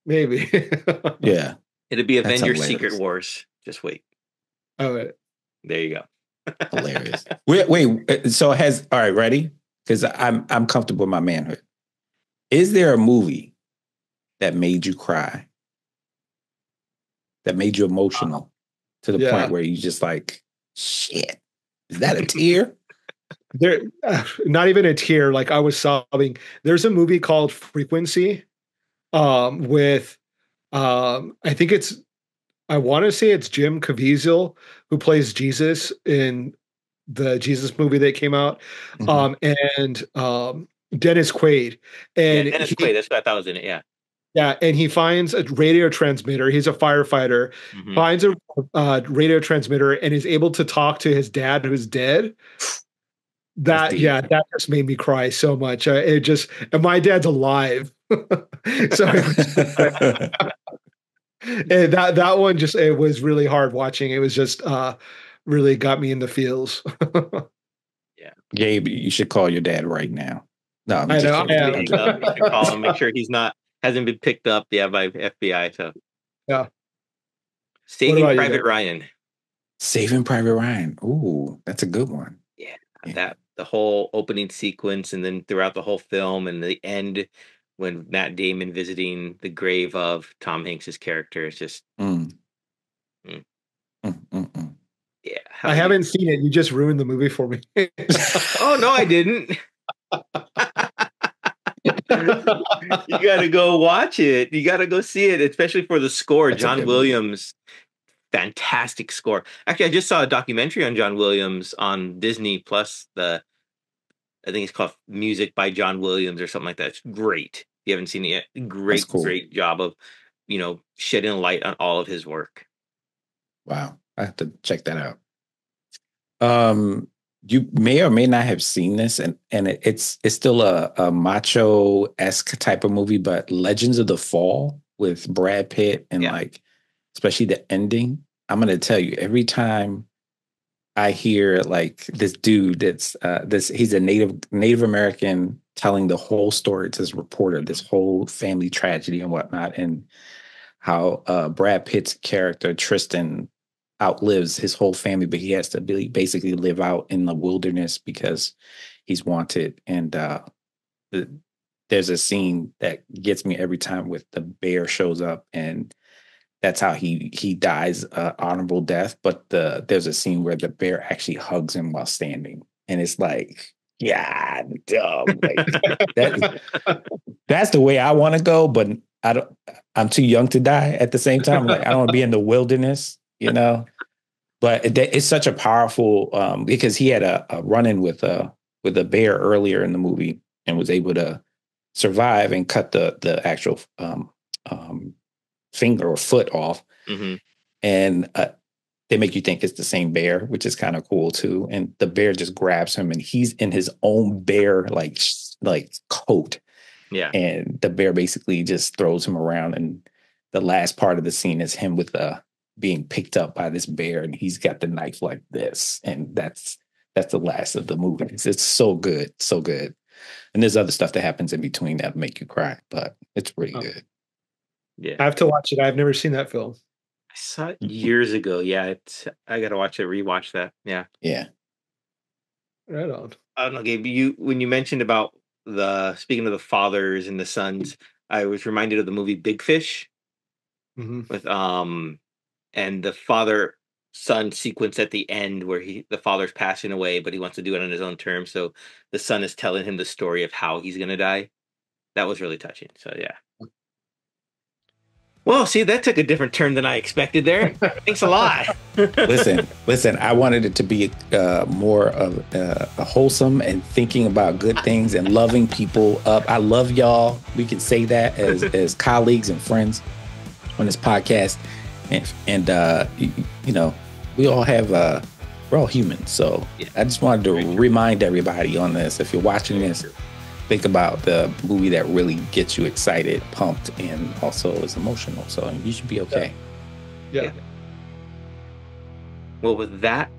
Maybe. Yeah. It'll be Avengers Secret Wars. Just wait. All right. There you go. Hilarious. Wait. So all right, ready? Because I'm comfortable with my manhood. Is there a movie that made you cry? That made you emotional to the point where you just like, shit, is that a tear? There, not even a tear. Like I was sobbing. There's a movie called Frequency, with, I want to say it's Jim Caviezel who plays Jesus in the Jesus movie that came out, and Dennis Quaid. And Dennis Quaid. That's what I thought was in it. Yeah. Yeah, and he finds a radio transmitter. He's a firefighter. Finds a radio transmitter and is able to talk to his dad, who's dead. That just made me cry so much. And my dad's alive, so and that one it was really hard watching. It was just really got me in the feels. Yeah, Gabe, you should call your dad right now. No, I know. You should call him. Make sure hasn't been picked up by FBI. So Saving Private Ryan. Saving Private Ryan. Ooh, that's a good one. Yeah. the whole opening sequence, and then throughout the whole film, and the end when Matt Damon visiting the grave of Tom Hanks's character. It's just, Mm. Mm. Mm, mm, mm. Yeah. I haven't seen it. You just ruined the movie for me. Oh no, I didn't. You gotta go watch it. You gotta go see it, especially for the score. That's John Williams, fantastic score. Actually, I just saw a documentary on John Williams on Disney Plus. I think it's called Music by John Williams or something like that. It's great. You haven't seen it yet. Great, cool. Great job of, shedding light on all of his work. Wow. I have to check that out. You may or may not have seen this, and it's still a macho-esque type of movie, but Legends of the Fall with Brad Pitt and like, especially the ending. I'm going to tell you, every time I hear like this dude that's he's a Native American telling the whole story to this reporter, this whole family tragedy and whatnot, and how Brad Pitt's character Tristan outlives his whole family, but he has to basically live out in the wilderness because he's wanted. And there's a scene that gets me every time with the bear shows up, and that's how he dies honorable death. But there's a scene where the bear actually hugs him while standing, and it's like, yeah, dumb. Like, that's the way I want to go, but I'm too young to die at the same time. Like, I don't want to be in the wilderness, But it's such a powerful because he had a run-in with a bear earlier in the movie and was able to survive and cut the actual finger or foot off. Mm-hmm. And they make you think it's the same bear, which is kind of cool too. And the bear just grabs him, and he's in his own bear like coat. Yeah. And the bear basically just throws him around. And the last part of the scene is him with being picked up by this bear, and he's got the knife like this. And that's the last of the movie. It's so good. So good. And there's other stuff that happens in between that make you cry, but it's pretty good. Yeah. I have to watch it. I've never seen that film. I saw it years ago. Yeah. I got to watch it, rewatch that. Yeah. Yeah. Right on. I don't know, Gabe, when you mentioned about speaking of the fathers and the sons, I was reminded of the movie Big Fish. Mm-hmm. With and the father-son sequence at the end where the father's passing away, but he wants to do it on his own terms. So the son is telling him the story of how he's going to die. That was really touching. So yeah. Well, see, that took a different turn than I expected there. Thanks a lot. Listen, I wanted it to be more of a wholesome and thinking about good things and loving people up. I love y'all. We can say that as colleagues and friends on this podcast. And we all have, we're all humans. So yeah. I just wanted to remind everybody on this, if you're watching this, think about the movie that really gets you excited, pumped, and also is emotional. So you should be okay. Yeah. Well, with that,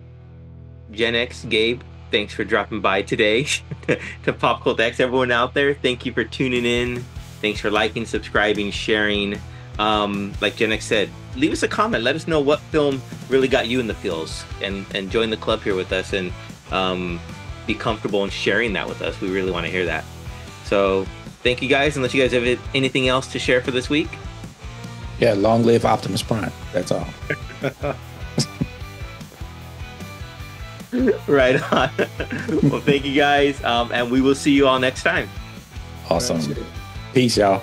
Gen X, Gabe, thanks for dropping by today to PopCultX. Everyone out there, thank you for tuning in. Thanks for liking, subscribing, sharing. Like Gen X said, leave us a comment. Let us know what film really got you in the feels, and join the club here with us, and be comfortable in sharing that with us. We really want to hear that. So thank you guys. Unless you guys have anything else to share for this week. Yeah, long live Optimus Prime. That's all. Right on. Well, thank you guys. And we will see you all next time. Awesome. Peace, y'all.